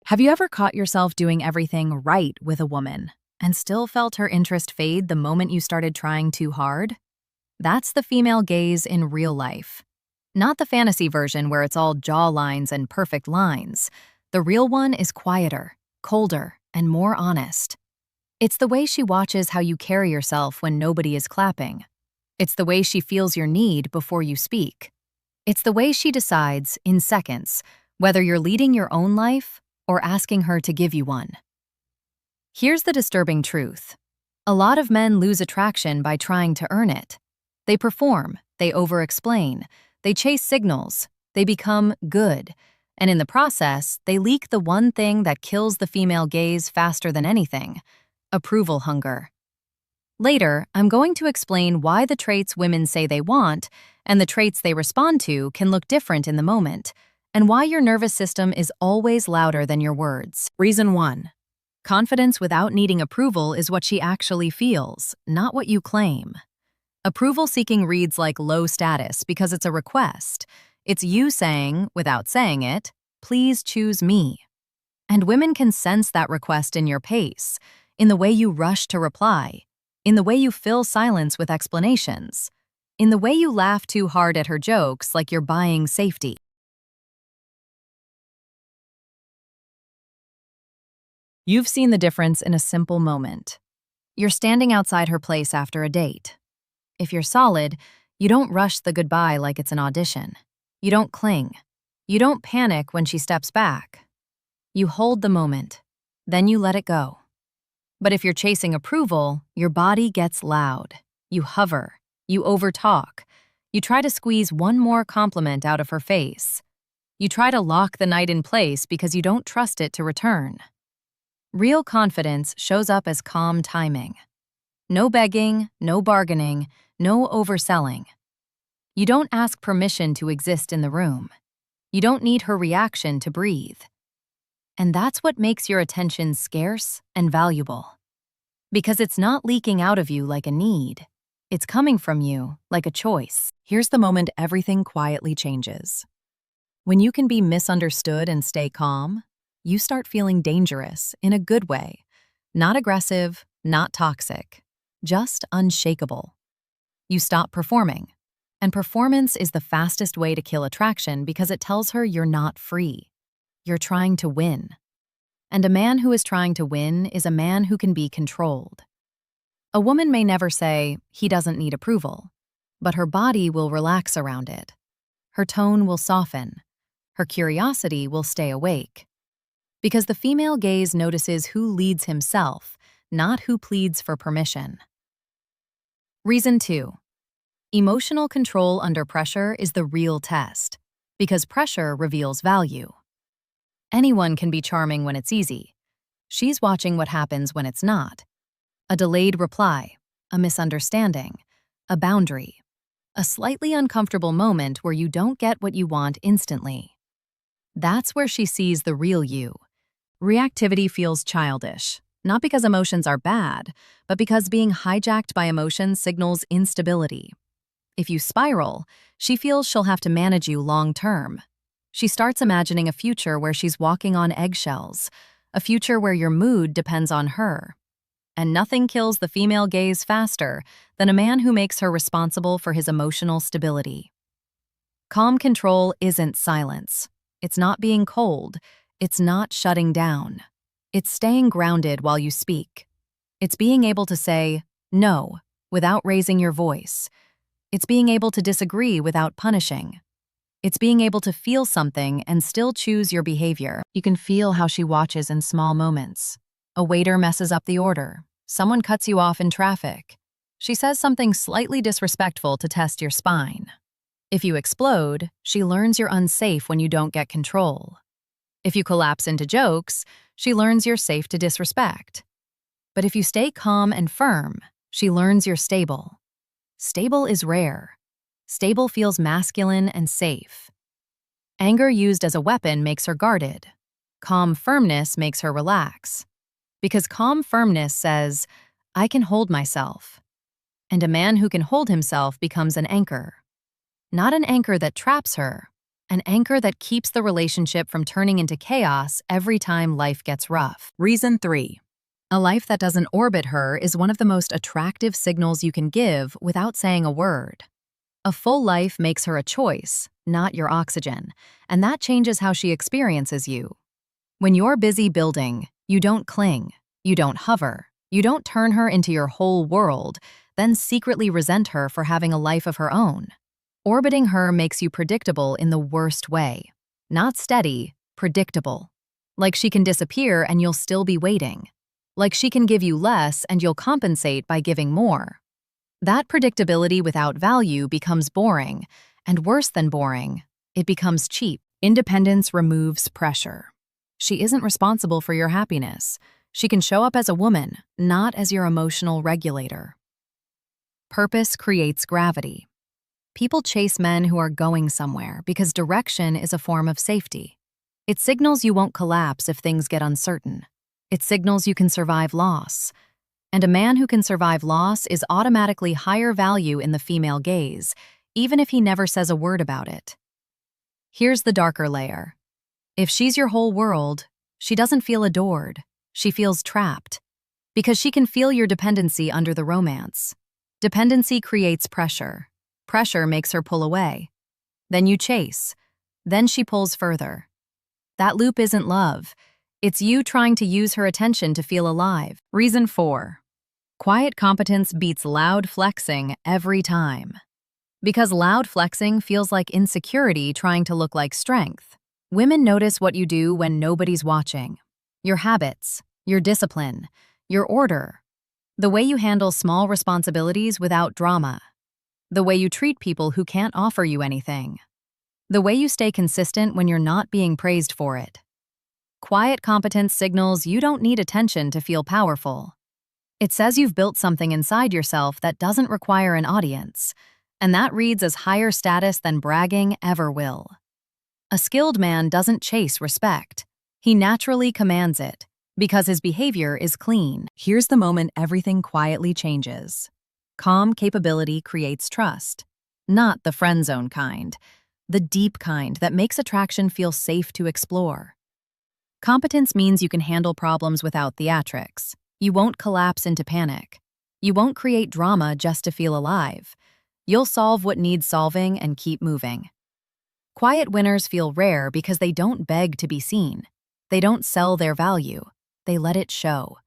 Have you ever caught yourself doing everything right with a woman and still felt her interest fade the moment you started trying too hard? That's the female gaze in real life. Not the fantasy version where it's all jawlines and perfect lines. The real one is quieter, colder, and more honest. It's the way she watches how you carry yourself when nobody is clapping. It's the way she feels your need before you speak. It's the way she decides, in seconds, whether you're leading your own life or asking her to give you one. Here's the disturbing truth. A lot of men lose attraction by trying to earn it. They perform, they over-explain, they chase signals, they become good, and in the process, they leak the one thing that kills the female gaze faster than anything: approval hunger. Later, I'm going to explain why the traits women say they want and the traits they respond to can look different in the moment, and why your nervous system is always louder than your words. Reason 1. Confidence without needing approval is what she actually feels, not what you claim. Approval seeking reads like low status because it's a request. It's you saying, without saying it, "Please choose me." And women can sense that request in your pace, in the way you rush to reply, in the way you fill silence with explanations, in the way you laugh too hard at her jokes like you're buying safety. You've seen the difference in a simple moment. You're standing outside her place after a date. If you're solid, you don't rush the goodbye like it's an audition. You don't cling. You don't panic when she steps back. You hold the moment, then you let it go. But if you're chasing approval, your body gets loud. You hover. You overtalk. You try to squeeze one more compliment out of her face. You try to lock the night in place because you don't trust it to return. Real confidence shows up as calm timing. No begging, no bargaining, no overselling. You don't ask permission to exist in the room. You don't need her reaction to breathe. And that's what makes your attention scarce and valuable. Because it's not leaking out of you like a need. It's coming from you like a choice. Here's the moment everything quietly changes. When you can be misunderstood and stay calm, you start feeling dangerous in a good way. Not aggressive, not toxic, just unshakable. You stop performing. And performance is the fastest way to kill attraction because it tells her you're not free. You're trying to win. And a man who is trying to win is a man who can be controlled. A woman may never say, "He doesn't need approval," but her body will relax around it. Her tone will soften. Her curiosity will stay awake. Because the female gaze notices who leads himself, not who pleads for permission. Reason 2. Emotional control under pressure is the real test, because pressure reveals value. Anyone can be charming when it's easy. She's watching what happens when it's not. A delayed reply, a misunderstanding, a boundary, a slightly uncomfortable moment where you don't get what you want instantly. That's where she sees the real you. Reactivity feels childish, not because emotions are bad, but because being hijacked by emotions signals instability. If you spiral, she feels she'll have to manage you long-term. She starts imagining a future where she's walking on eggshells, a future where your mood depends on her. And nothing kills the female gaze faster than a man who makes her responsible for his emotional stability. Calm control isn't silence. It's not being cold. It's not shutting down. It's staying grounded while you speak. It's being able to say no without raising your voice. It's being able to disagree without punishing. It's being able to feel something and still choose your behavior. You can feel how she watches in small moments. A waiter messes up the order. Someone cuts you off in traffic. She says something slightly disrespectful to test your spine. If you explode, she learns you're unsafe when you don't get control. If you collapse into jokes, she learns you're safe to disrespect. But if you stay calm and firm, she learns you're stable. Stable is rare. Stable feels masculine and safe. Anger used as a weapon makes her guarded. Calm firmness makes her relax. Because calm firmness says, "I can hold myself." And a man who can hold himself becomes an anchor. Not an anchor that traps her, an anchor that keeps the relationship from turning into chaos every time life gets rough. Reason 3. A life that doesn't orbit her is one of the most attractive signals you can give without saying a word. A full life makes her a choice, not your oxygen, and that changes how she experiences you. When you're busy building, you don't cling, you don't hover, you don't turn her into your whole world, then secretly resent her for having a life of her own. Orbiting her makes you predictable in the worst way. Not steady, predictable. Like she can disappear and you'll still be waiting. Like she can give you less and you'll compensate by giving more. That predictability without value becomes boring, and worse than boring, it becomes cheap. Independence removes pressure. She isn't responsible for your happiness. She can show up as a woman, not as your emotional regulator. Purpose creates gravity. People chase men who are going somewhere because direction is a form of safety. It signals you won't collapse if things get uncertain. It signals you can survive loss. And a man who can survive loss is automatically higher value in the female gaze, even if he never says a word about it. Here's the darker layer. If she's your whole world, she doesn't feel adored. She feels trapped. Because she can feel your dependency under the romance. Dependency creates pressure. Pressure makes her pull away. Then you chase. Then she pulls further. That loop isn't love. It's you trying to use her attention to feel alive. Reason 4. Quiet competence beats loud flexing every time. Because loud flexing feels like insecurity trying to look like strength. Women notice what you do when nobody's watching. Your habits, your discipline, your order. The way you handle small responsibilities without drama. The way you treat people who can't offer you anything. The way you stay consistent when you're not being praised for it. Quiet competence signals you don't need attention to feel powerful. It says you've built something inside yourself that doesn't require an audience, and that reads as higher status than bragging ever will. A skilled man doesn't chase respect. He naturally commands it, because his behavior is clean. Here's the moment everything quietly changes. Calm capability creates trust. Not the friend zone kind, the deep kind that makes attraction feel safe to explore. Competence means you can handle problems without theatrics. You won't collapse into panic. You won't create drama just to feel alive. You'll solve what needs solving and keep moving. Quiet winners feel rare because they don't beg to be seen. They don't sell their value. They let it show.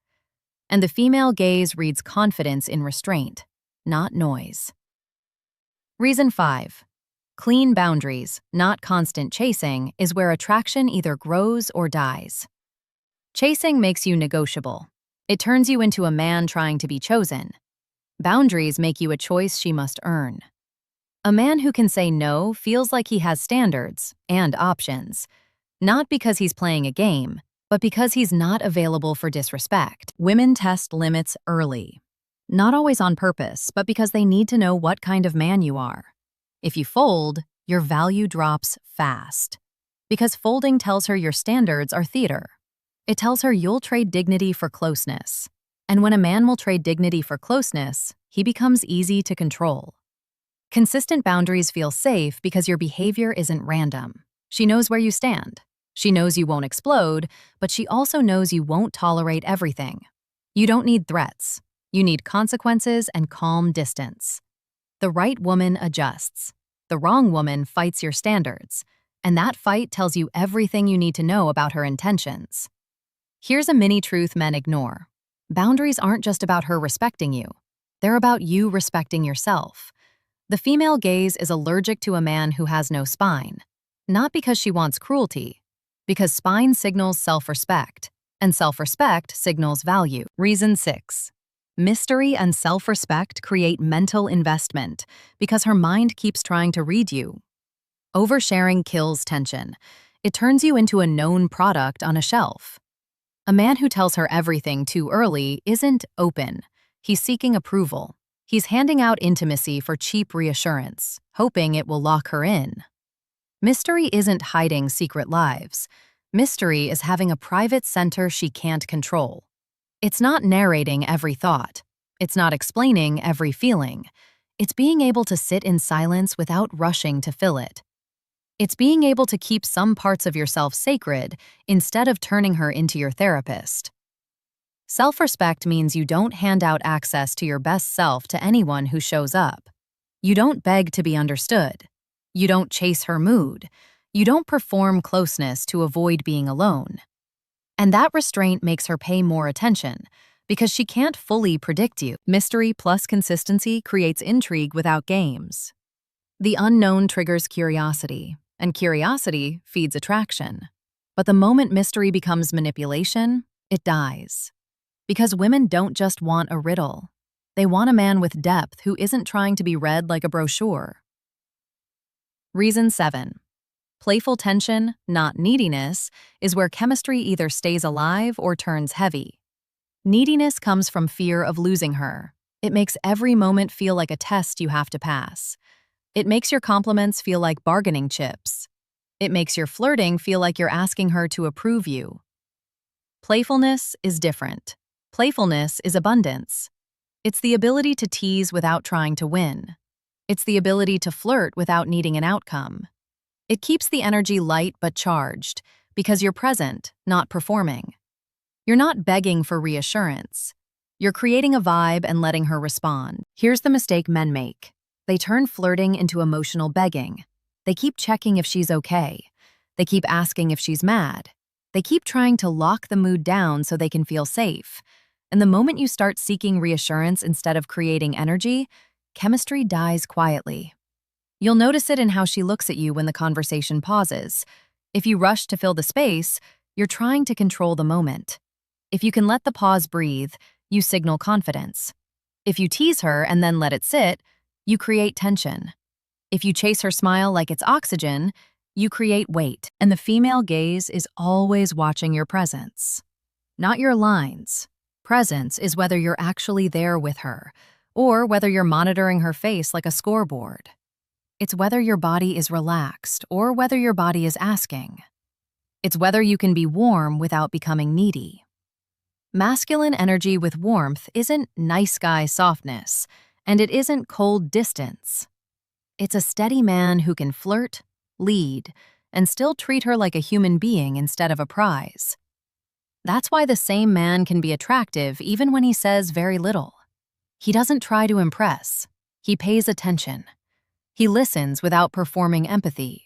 And the female gaze reads confidence in restraint, not noise. Reason 5. Clean boundaries, not constant chasing, is where attraction either grows or dies. Chasing makes you negotiable. It turns you into a man trying to be chosen. Boundaries make you a choice she must earn. A man who can say no feels like he has standards and options, not because he's playing a game, but because he's not available for disrespect. Women test limits early. Not always on purpose, but because they need to know what kind of man you are. If you fold, your value drops fast. Because folding tells her your standards are theater. It tells her you'll trade dignity for closeness. And when a man will trade dignity for closeness, he becomes easy to control. Consistent boundaries feel safe because your behavior isn't random. She knows where you stand. She knows you won't explode, but she also knows you won't tolerate everything. You don't need threats. You need consequences and calm distance. The right woman adjusts. The wrong woman fights your standards, and that fight tells you everything you need to know about her intentions. Here's a mini truth men ignore. Boundaries aren't just about her respecting you. They're about you respecting yourself. The female gaze is allergic to a man who has no spine, not because she wants cruelty, because spine signals self-respect, and self-respect signals value. Reason 6. Mystery and self-respect create mental investment because her mind keeps trying to read you. Oversharing kills tension. It turns you into a known product on a shelf. A man who tells her everything too early isn't open. He's seeking approval. He's handing out intimacy for cheap reassurance, hoping it will lock her in. Mystery isn't hiding secret lives. Mystery is having a private center she can't control. It's not narrating every thought. It's not explaining every feeling. It's being able to sit in silence without rushing to fill it. It's being able to keep some parts of yourself sacred instead of turning her into your therapist. Self-respect means you don't hand out access to your best self to anyone who shows up. You don't beg to be understood. You don't chase her mood. You don't perform closeness to avoid being alone. And that restraint makes her pay more attention because she can't fully predict you. Mystery plus consistency creates intrigue without games. The unknown triggers curiosity, and curiosity feeds attraction. But the moment mystery becomes manipulation, it dies. Because women don't just want a riddle. They want a man with depth who isn't trying to be read like a brochure. Reason 7. Playful tension, not neediness, is where chemistry either stays alive or turns heavy. Neediness comes from fear of losing her. It makes every moment feel like a test you have to pass. It makes your compliments feel like bargaining chips. It makes your flirting feel like you're asking her to approve you. Playfulness is different. Playfulness is abundance. It's the ability to tease without trying to win. It's the ability to flirt without needing an outcome. It keeps the energy light but charged because you're present, not performing. You're not begging for reassurance. You're creating a vibe and letting her respond. Here's the mistake men make. They turn flirting into emotional begging. They keep checking if she's okay. They keep asking if she's mad. They keep trying to lock the mood down so they can feel safe. And the moment you start seeking reassurance instead of creating energy, chemistry dies quietly. You'll notice it in how she looks at you when the conversation pauses. If you rush to fill the space, you're trying to control the moment. If you can let the pause breathe, you signal confidence. If you tease her and then let it sit, you create tension. If you chase her smile like it's oxygen, you create weight. And the female gaze is always watching your presence, not your lines. Presence is whether you're actually there with her, or whether you're monitoring her face like a scoreboard. It's whether your body is relaxed or whether your body is asking. It's whether you can be warm without becoming needy. Masculine energy with warmth isn't nice guy softness, and it isn't cold distance. It's a steady man who can flirt, lead, and still treat her like a human being instead of a prize. That's why the same man can be attractive even when he says very little. He doesn't try to impress. He pays attention. He listens without performing empathy.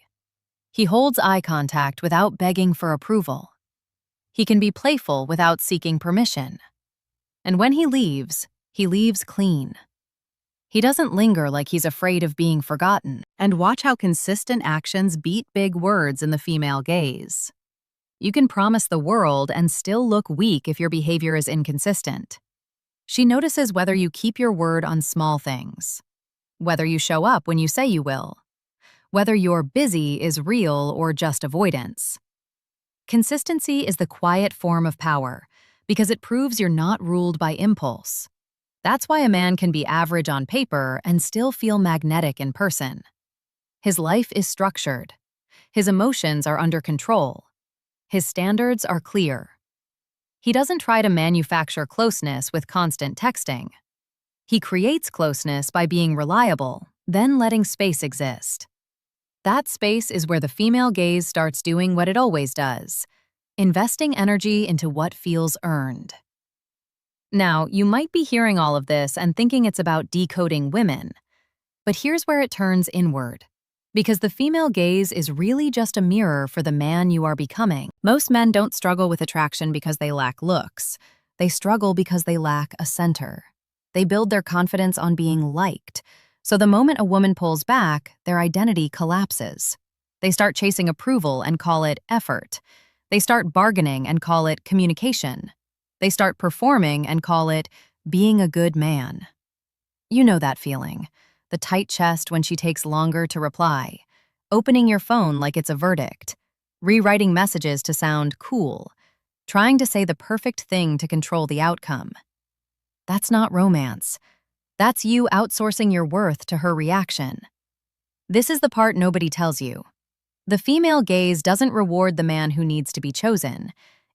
He holds eye contact without begging for approval. He can be playful without seeking permission. And when he leaves clean. He doesn't linger like he's afraid of being forgotten. And watch how consistent actions beat big words in the female gaze. You can promise the world and still look weak if your behavior is inconsistent. She notices whether you keep your word on small things, whether you show up when you say you will, whether your busy is real or just avoidance. Consistency is the quiet form of power because it proves you're not ruled by impulse. That's why a man can be average on paper and still feel magnetic in person. His life is structured. His emotions are under control. His standards are clear. He doesn't try to manufacture closeness with constant texting. He creates closeness by being reliable, then letting space exist. That space is where the female gaze starts doing what it always does, investing energy into what feels earned. Now, you might be hearing all of this and thinking it's about decoding women, but here's where it turns inward. Because the female gaze is really just a mirror for the man you are becoming. Most men don't struggle with attraction because they lack looks. They struggle because they lack a center. They build their confidence on being liked. So the moment a woman pulls back, their identity collapses. They start chasing approval and call it effort. They start bargaining and call it communication. They start performing and call it being a good man. You know that feeling. The tight chest when she takes longer to reply, opening your phone like it's a verdict, rewriting messages to sound cool, trying to say the perfect thing to control the outcome. That's not romance. That's you outsourcing your worth to her reaction. This is the part nobody tells you. The female gaze doesn't reward the man who needs to be chosen.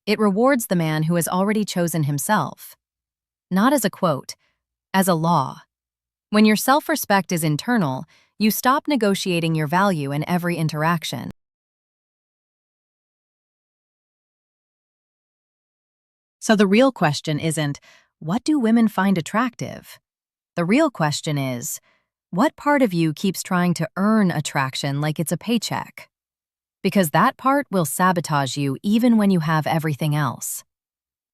It rewards the man who has already chosen himself. Not as a quote, as a law. When your self-respect is internal, you stop negotiating your value in every interaction. So the real question isn't, what do women find attractive? The real question is, what part of you keeps trying to earn attraction like it's a paycheck? Because that part will sabotage you even when you have everything else.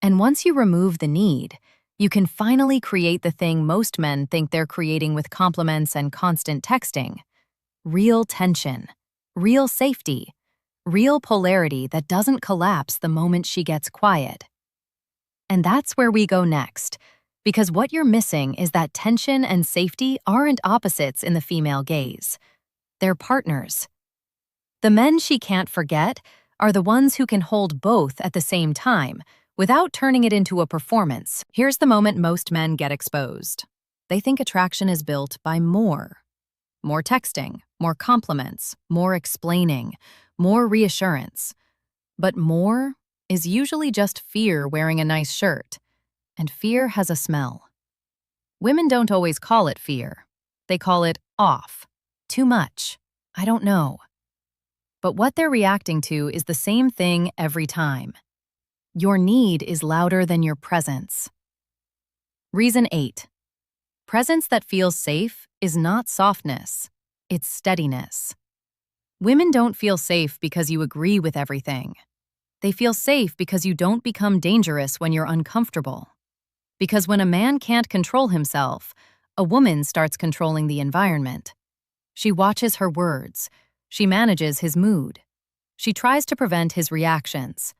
And once you remove the need, you can finally create the thing most men think they're creating with compliments and constant texting: real tension, real safety, real polarity that doesn't collapse the moment she gets quiet. And that's where we go next, because what you're missing is that tension and safety aren't opposites in the female gaze. They're partners. The men she can't forget are the ones who can hold both at the same time without turning it into a performance. Here's the moment most men get exposed. They think attraction is built by more. More texting, more compliments, more explaining, more reassurance. But more is usually just fear wearing a nice shirt, and fear has a smell. Women don't always call it fear. They call it off, too much, I don't know. But what they're reacting to is the same thing every time. Your need is louder than your presence. Reason 8. Presence that feels safe is not softness, it's steadiness. Women don't feel safe because you agree with everything. They feel safe because you don't become dangerous when you're uncomfortable. Because when a man can't control himself, a woman starts controlling the environment. She watches her words. She manages his mood. She tries to prevent his reactions.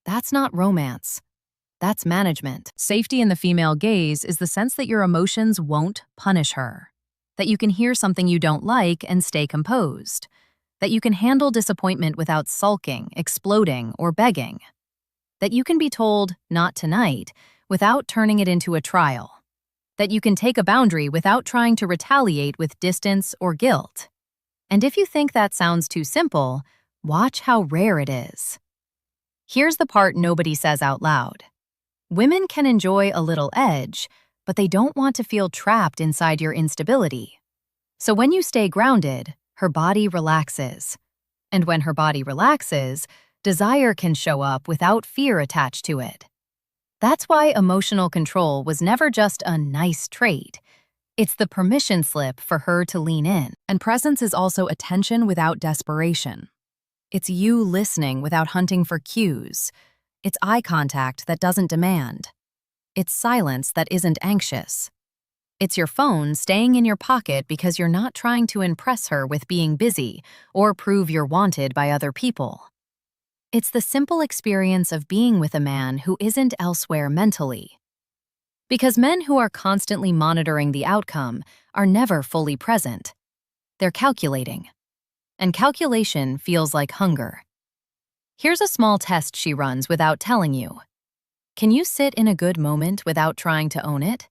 That's not romance. That's management. Safety in the female gaze is the sense that your emotions won't punish her. That you can hear something you don't like and stay composed. That you can handle disappointment without sulking, exploding, or begging. That you can be told, not tonight, without turning it into a trial. That you can take a boundary without trying to retaliate with distance or guilt. And if you think that sounds too simple, watch how rare it is. Here's the part nobody says out loud. Women can enjoy a little edge, but they don't want to feel trapped inside your instability. So when you stay grounded, her body relaxes. And when her body relaxes, desire can show up without fear attached to it. That's why emotional control was never just a nice trait. It's the permission slip for her to lean in. And presence is also attention without desperation. It's you listening without hunting for cues. It's eye contact that doesn't demand. It's silence that isn't anxious. It's your phone staying in your pocket because you're not trying to impress her with being busy or prove you're wanted by other people. It's the simple experience of being with a man who isn't elsewhere mentally. Because men who are constantly monitoring the outcome are never fully present. They're calculating. And calculation feels like hunger. Here's a small test she runs without telling you. Can you sit in a good moment without trying to own it?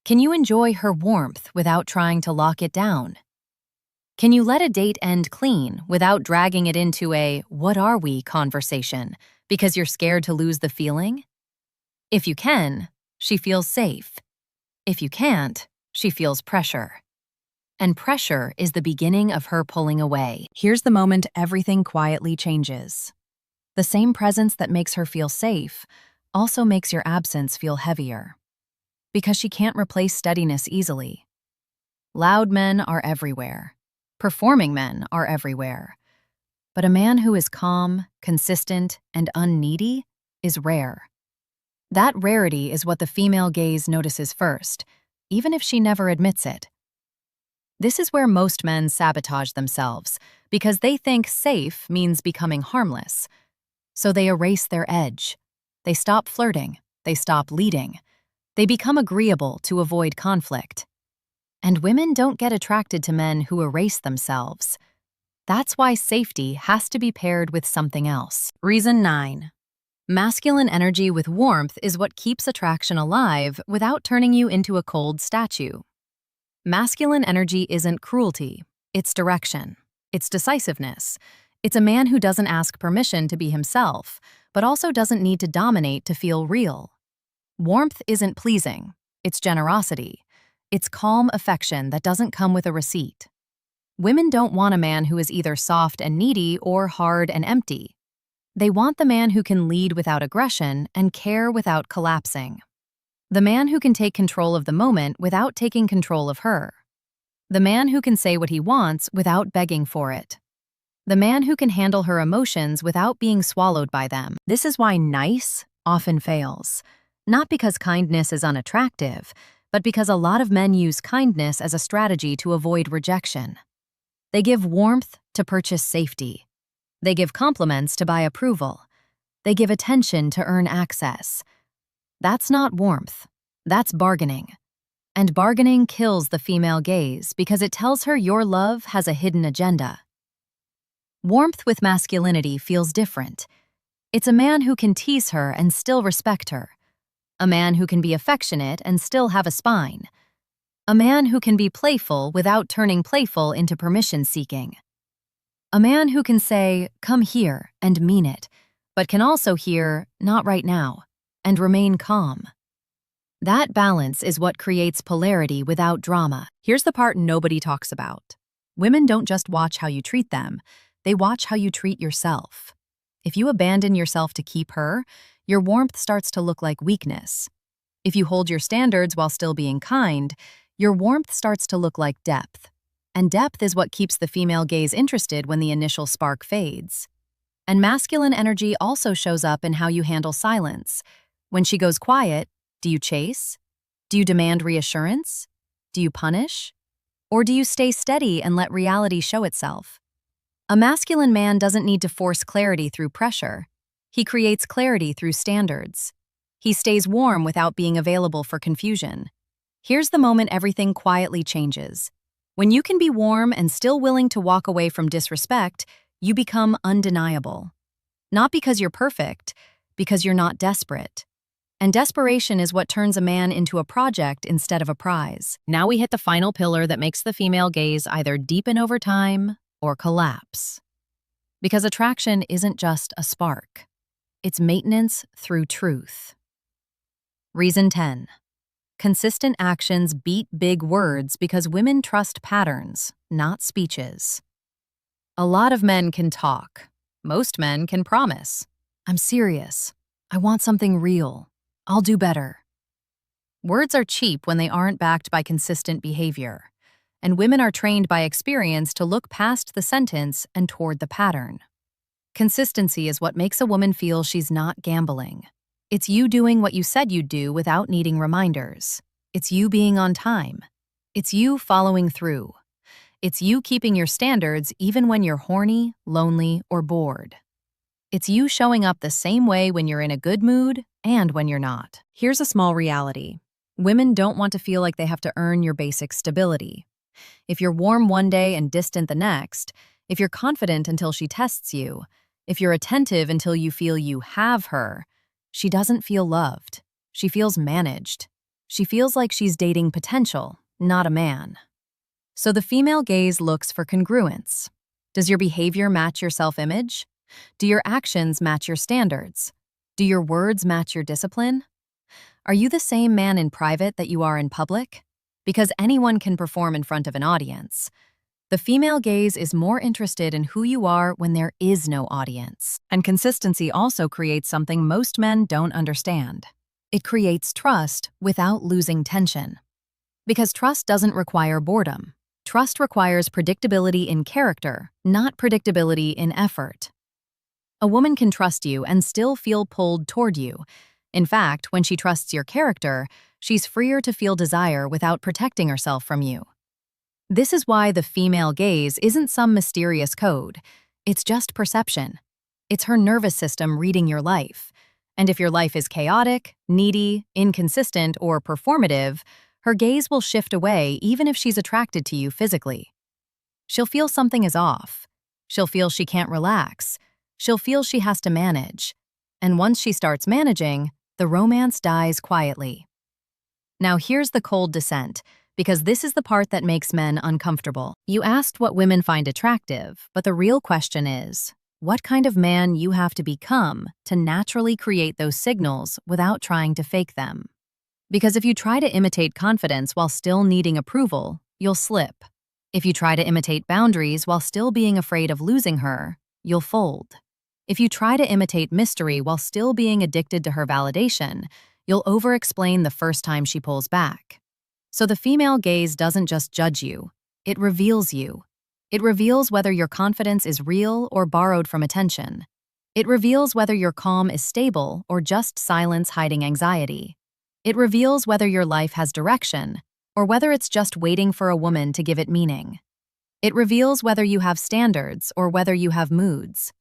Can you enjoy her warmth without trying to lock it down? Can you let a date end clean without dragging it into a "what are we" conversation because you're scared to lose the feeling? If you can, she feels safe. If you can't, she feels pressure. And pressure is the beginning of her pulling away. Here's the moment everything quietly changes. The same presence that makes her feel safe also makes your absence feel heavier. Because she can't replace steadiness easily. Loud men are everywhere. Performing men are everywhere. But a man who is calm, consistent, and unneedy is rare. That rarity is what the female gaze notices first, even if she never admits it. This is where most men sabotage themselves, because they think safe means becoming harmless. So they erase their edge. They stop flirting. They stop leading. They become agreeable to avoid conflict. And women don't get attracted to men who erase themselves. That's why safety has to be paired with something else. Reason 9. Masculine energy with warmth is what keeps attraction alive without turning you into a cold statue. Masculine energy isn't cruelty, it's direction. It's decisiveness. It's a man who doesn't ask permission to be himself, but also doesn't need to dominate to feel real. Warmth isn't pleasing, it's generosity. It's calm affection that doesn't come with a receipt. Women don't want a man who is either soft and needy or hard and empty. They want the man who can lead without aggression and care without collapsing. The man who can take control of the moment without taking control of her. The man who can say what he wants without begging for it. The man who can handle her emotions without being swallowed by them. This is why nice often fails. Not because kindness is unattractive, but because a lot of men use kindness as a strategy to avoid rejection. They give warmth to purchase safety. They give compliments to buy approval. They give attention to earn access. That's not warmth. That's bargaining. And bargaining kills the female gaze because it tells her your love has a hidden agenda. Warmth with masculinity feels different. It's a man who can tease her and still respect her. A man who can be affectionate and still have a spine. A man who can be playful without turning playful into permission-seeking. A man who can say, "Come here," and mean it, but can also hear, "Not right now," and remain calm. That balance is what creates polarity without drama. Here's the part nobody talks about. Women don't just watch how you treat them, they watch how you treat yourself. If you abandon yourself to keep her, your warmth starts to look like weakness. If you hold your standards while still being kind, your warmth starts to look like depth. And depth is what keeps the female gaze interested when the initial spark fades. And masculine energy also shows up in how you handle silence. When she goes quiet, do you chase? Do you demand reassurance? Do you punish? Or do you stay steady and let reality show itself? A masculine man doesn't need to force clarity through pressure. He creates clarity through standards. He stays warm without being available for confusion. Here's the moment everything quietly changes. When you can be warm and still willing to walk away from disrespect, you become undeniable. Not because you're perfect, because you're not desperate. And desperation is what turns a man into a project instead of a prize. Now we hit the final pillar that makes the female gaze either deepen over time or collapse. Because attraction isn't just a spark. It's maintenance through truth. Reason 10. Consistent actions beat big words because women trust patterns, not speeches. A lot of men can talk. Most men can promise. "I'm serious. I want something real. I'll do better." Words are cheap when they aren't backed by consistent behavior, and women are trained by experience to look past the sentence and toward the pattern. Consistency is what makes a woman feel she's not gambling. It's you doing what you said you'd do without needing reminders. It's you being on time. It's you following through. It's you keeping your standards even when you're horny, lonely, or bored. It's you showing up the same way when you're in a good mood and when you're not. Here's a small reality. Women don't want to feel like they have to earn your basic stability. If you're warm one day and distant the next, if you're confident until she tests you, if you're attentive until you feel you have her, she doesn't feel loved. She feels managed. She feels like she's dating potential, not a man. So the female gaze looks for congruence. Does your behavior match your self-image? Do your actions match your standards? Do your words match your discipline? Are you the same man in private that you are in public? Because anyone can perform in front of an audience. The female gaze is more interested in who you are when there is no audience. And consistency also creates something most men don't understand. It creates trust without losing tension. Because trust doesn't require boredom. Trust requires predictability in character, not predictability in effort. A woman can trust you and still feel pulled toward you. In fact, when she trusts your character, she's freer to feel desire without protecting herself from you. This is why the female gaze isn't some mysterious code. It's just perception. It's her nervous system reading your life. And if your life is chaotic, needy, inconsistent, or performative, her gaze will shift away even if she's attracted to you physically. She'll feel something is off. She'll feel she can't relax. She'll feel she has to manage. And once she starts managing, the romance dies quietly. Now here's the cold descent, because this is the part that makes men uncomfortable. You asked what women find attractive, but the real question is, what kind of man you have to become to naturally create those signals without trying to fake them? Because if you try to imitate confidence while still needing approval, you'll slip. If you try to imitate boundaries while still being afraid of losing her, you'll fold. If you try to imitate mystery while still being addicted to her validation, you'll over-explain the first time she pulls back. So the female gaze doesn't just judge you, it reveals you. It reveals whether your confidence is real or borrowed from attention. It reveals whether your calm is stable or just silence hiding anxiety. It reveals whether your life has direction or whether it's just waiting for a woman to give it meaning. It reveals whether you have standards or whether you have moods.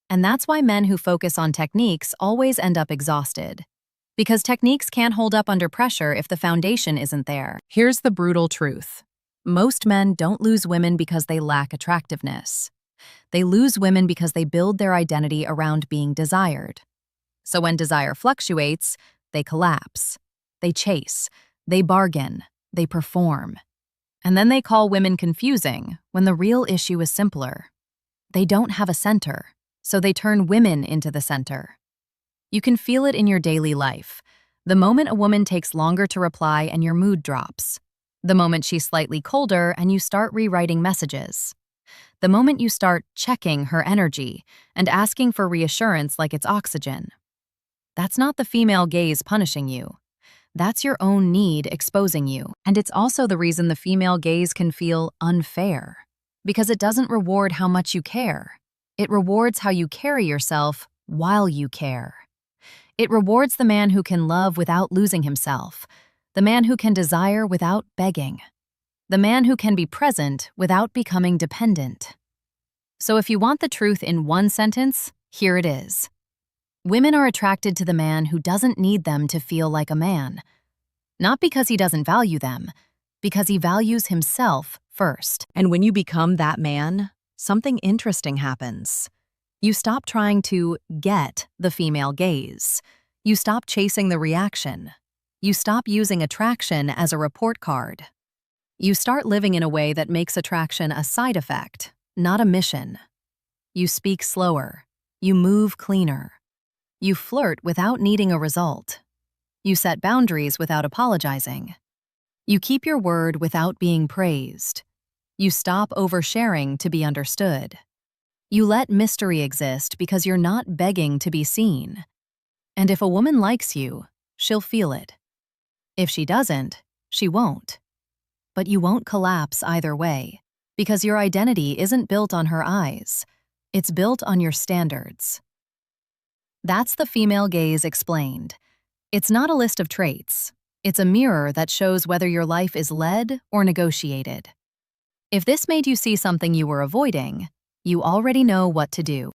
And that's why men who focus on techniques always end up exhausted. Because techniques can't hold up under pressure if the foundation isn't there. Here's the brutal truth. Most men don't lose women because they lack attractiveness. They lose women because they build their identity around being desired. So when desire fluctuates, they collapse. They chase. They bargain. They perform. And then they call women confusing when the real issue is simpler. They don't have a center, so they turn women into the center. You can feel it in your daily life. The moment a woman takes longer to reply and your mood drops. The moment she's slightly colder and you start rewriting messages. The moment you start checking her energy and asking for reassurance like it's oxygen. That's not the female gaze punishing you. That's your own need exposing you. And it's also the reason the female gaze can feel unfair. Because it doesn't reward how much you care. It rewards how you carry yourself while you care. It rewards the man who can love without losing himself. The man who can desire without begging. The man who can be present without becoming dependent. So if you want the truth in one sentence, here it is. Women are attracted to the man who doesn't need them to feel like a man. Not because he doesn't value them, because he values himself first. And when you become that man, something interesting happens. You stop trying to get the female gaze. You stop chasing the reaction. You stop using attraction as a report card. You start living in a way that makes attraction a side effect, not a mission. You speak slower. You move cleaner. You flirt without needing a result. You set boundaries without apologizing. You keep your word without being praised. You stop oversharing to be understood. You let mystery exist because you're not begging to be seen. And if a woman likes you, she'll feel it. If she doesn't, she won't. But you won't collapse either way, because your identity isn't built on her eyes. It's built on your standards. That's the female gaze explained. It's not a list of traits. It's a mirror that shows whether your life is led or negotiated. If this made you see something you were avoiding, you already know what to do.